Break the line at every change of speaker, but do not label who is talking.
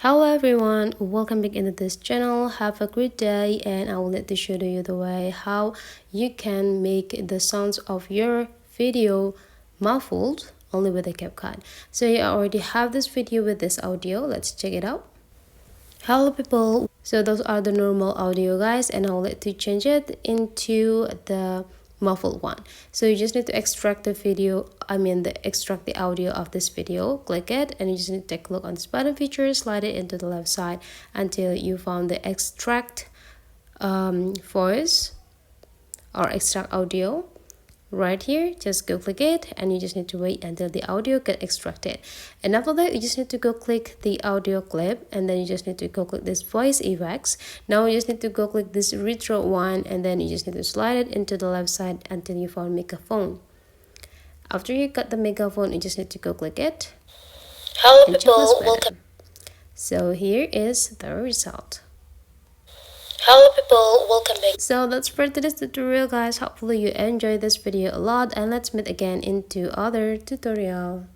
Hello everyone, welcome back into this channel. Have a great day, and I will let to show you the way how you can make the sounds of your video muffled only with a Capcut. So you already have this video with this audio. Let's check it out. Hello people, so those are the normal audio guys, and I'll let you change it into the muffled one. So you just need to extract the video, extract the audio of this video. Click it, and you just need to take a look on this button feature, slide it into the left side until you found the extract voice or extract audio. Right here, just go click it, and you just need to wait until the audio get extracted. And after that, you just need to go click the audio clip, and then you just need to go click this voice effects. Now you just need to go click this retro one, and then you just need to slide it into the left side until you found megaphone. After you got the megaphone, you just need to go click it.
Hello people, welcome.
So here is the result.
Hello people, welcome back.
So that's for today's tutorial guys. Hopefully you enjoyed this video a lot, and let's meet again into other tutorial.